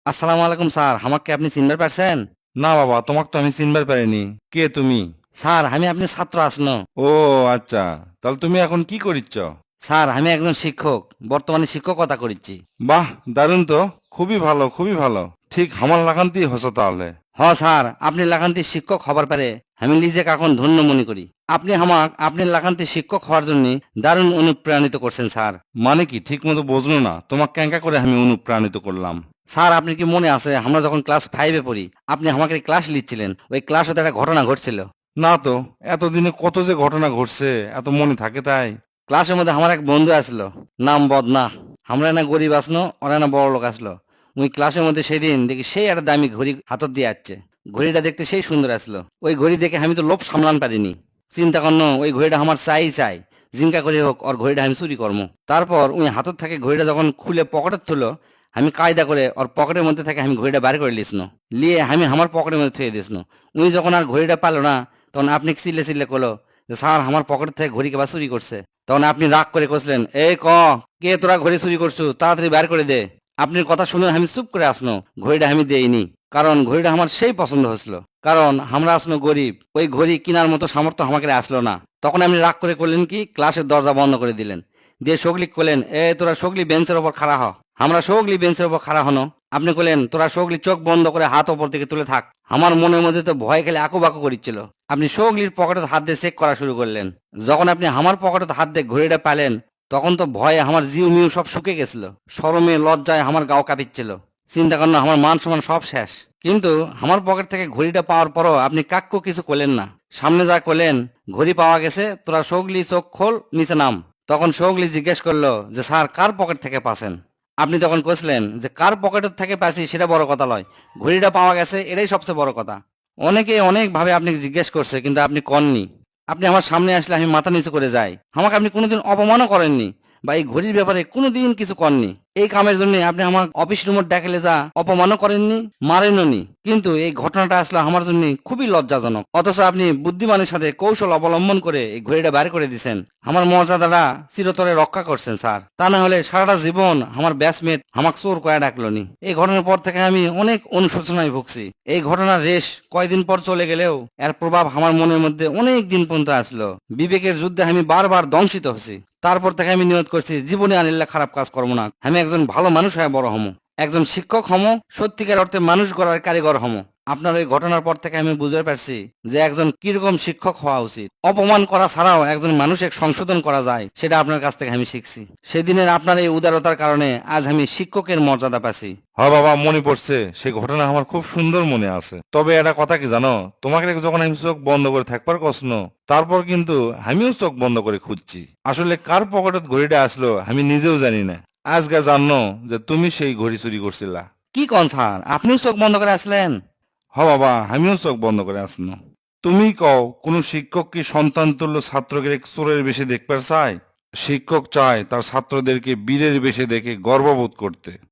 আসসালামু আলাইকুম স্যার, আমাকে আপনি চিনতে পারছেন? না বাবা, তোমাকে তো আমি চিনবার পারিনি। কে তুমি? স্যার, আমি আপনি ছাত্র আসনো। ও আচ্ছা, তাহলে তুমি এখন কি করিচ্ছ? স্যার, আমি একজন শিক্ষক, বর্তমানে শিক্ষকতা করিচ্ছি। বাহ, দারুণ তো। খুবই ভালো, খুবই ভালো। ঠিক আমার লাগানতেই হসো তাহলে। স্যার, আপনি লাগান্তি শিক্ষক হবার পারে আমি নিজেকে এখন ধন্য মনে করি। আপনি আমাক আপনি লাগান্তি শিক্ষক হওয়ার জন্য দারুণ অনুপ্রাণিত করছেন স্যার। মানে কি ঠিক মতো বুঝলো না, তোমাকে ক্যাঙ্কা করে আমি অনুপ্রাণিত করলাম? স্যার, আপনি কি মনে আছে আমরা যখন ক্লাস 5-এ পড়ি, আপনি আমাকে ক্লাস নিচ্ছিলেন, ওই ক্লাসে তো একটা ঘটনা ঘটছিল। না তো, এতদিনে কত যে ঘটনা ঘটছে, এত মনে থাকে তাই? ক্লাসের মধ্যে আমার এক বন্ধু আসলো, নাম বদনা। আমরা না গরিব আসলো, ওরা না বড় লোক আসলো। ওই ক্লাসের মধ্যে সেদিন দেখি সেই একটা দামি ঘড়ি হাতত দিয়ে আসছে। ঘড়িটা দেখতে সেই সুন্দর আসলো। ওই ঘড়ি দেখে আমি তো লোভ সামলান পারিনি। চিন্তা করনো ওই ঘড়িটা আমার চাই চাই, জিঙ্কা করে হোক ওর ঘড়িটা আমি চুরি করবো। তারপর ওই হাতত থেকে ঘড়িটা যখন খুলে পকেটে তুলো, আমি কায়দা করে ওর পকেটের মধ্যে থেকে আমি ঘড়িটা বাইর করে লিসনো, লিয়ে আমি আমার পকেটের মধ্যে থুয়ে দিসনো। উনি যখন আর ঘড়িটা পালো না, তখন আপনি চিল্লে চিল্লে করলো যে স্যার আমার পকেট থেকে ঘড়ি কেবা চুরি করছে। তখন আপনি রাগ করে কষলেন, এই কে তোরা ঘড়ি চুরি করছো, তাড়াতাড়ি বের করে দে। আপনার কথা শুনে আমি চুপ করে আসনো, ঘড়িটা আমি দেইনি। কারণ ঘড়িটা আমার সেই পছন্দ হয়েছিল। কারণ আমরা আসনো গরিব, ওই ঘড়ি কেনার মতো সামর্থ্য আমাকে আসলো না। তখন আপনি রাগ করে করলেন কি, ক্লাসের দরজা বন্ধ করে দিলেন, দিয়ে সগলি করলেন, তোরা সগলি বেঞ্চের ওপর খাড়া হ। আমরা সগলি বেঞ্চের ওপর খাড়া হনো। আপনি করলেন, তোরা সগলি চোখ বন্ধ করে হাত ওপর থেকে তুলে থাক। আমার মনের মধ্যে তো ভয় খেলে আঁকু বাকু করিচ্ছিল। আপনি সগলির পকেটে হাত দিয়ে চেক করা শুরু করলেন। যখন আপনি আমার পকেটে হাত দিয়ে ঘড়িটা পেলেন, তখন তো ভয়ে আমার জিউ মিউ সব শুকে গেছিল। শরমে লজ্জায় আমার গাও কাঁপিচ্ছিল। চিন্তা করেন আমার মান সম্মান সব শেষ। কিন্তু আমার পকেট থেকে ঘড়িটা পাওয়ার পরও আপনি কাক্কু কিছু করলেন না। সামনে যা করলেন, ঘড়ি পাওয়া গেছে, তোরা সগলি চোখ খোল, নিচে নাম। তখন সগলি জিজ্ঞেস করলো যে স্যার কার পকেট থেকে পাচ্ছেন? আপনি তখন কইলেন যে কার পকেটের থেকে পাচ্ছি সেটা বড় কথা নয়, ঘড়িটা পাওয়া গেছে এটাই সবচেয়ে বড় কথা। অনেকে অনেকভাবে আপনি জিজ্ঞেস করছে, কিন্তু আপনি কননি। আপনি আমার সামনে আসলে আমি মাথা নিচু করে যাই। আমাকে আপনি কোনোদিন অপমানও করেননি, বা এই ঘড়ির ব্যাপারে কোনোদিন কিছু করেননি। এই কামের জন্য আপনি আমার অফিস রুমের ডাকেলে যা অপমানও করেননি, মারেনও নি। কিন্তু এই ঘটনাটা আসলে আমার জন্য খুবই লজ্জাজনক। অথচ আপনি বুদ্ধিমানের সাথে কৌশল অবলম্বন করে এই ঘড়িটা বাইর করে দিয়েছেন। আমার মর্যাদাটা চিরতরে রক্ষা করছেন স্যার। তা না হলে সারাটা জীবন আমার ব্যাচমেট আমাকে চোর কয়ে ডাকলো নি। এই ঘটনার পর থেকে আমি অনেক অনুশোচনায় ভুগছি। এই ঘটনার রেশ কয়দিন পর চলে গেলেও এর প্রভাব আমার মনের মধ্যে অনেক দিন পর্যন্ত আসলো। বিবেকের যুদ্ধে আমি বারবার দংশিত হচ্ছি। তারপর থেকে আমি নিয়ত করছি জীবনে আনিল্লা খারাপ কাজ করবো না। আমি একজন ভালো মানুষ হয়ে বড় হমো, একজন শিক্ষক হমো, সত্যিকার অর্থে মানুষ গড়ার কারিগর হমো। আপনার ওই ঘটনার পর থেকে আমি বুঝতে পারছি যে একজন কিরকম শিক্ষক হওয়া উচিত। অপমান করা ছাড়াও একজন মানুষের সংশোধন করা যায়, সেটা আপনার কাছ থেকে আমি শিখছি। সেদিনের আপনার এই উদারতার কারণে আজ আমি শিক্ষকের মর্যাদা পাচ্ছি। হ্যাঁ বাবা, মনে পড়ছে সেই ঘটনা, আমার খুব সুন্দর মনে আছে। তবে একটা কথা কি জানো, তোমাকে যখন আমি চোখ বন্ধ করে থাকবার কষ্ট, তারপর কিন্তু আমিও চোখ বন্ধ করে খুঁজছি। আসলে কার পকেটে ঘড়িটা আসলো আমি নিজেও জানি না। আজকে জানো যে তুমি সেই ঘড়ি চুরি করছিলা। কি কন স্যার, আপনিও চোখ বন্ধ করে আসলেন? হ বাবা, আমিও চোখ বন্ধ করে আসনো। তুমি কও, কোন শিক্ষক কি সন্তান তুল্য ছাত্রকে চোরের বেশে দেখবার চায়? শিক্ষক চায় তার ছাত্রদেরকে বীরের বেশে দেখে গর্ববোধ করতে।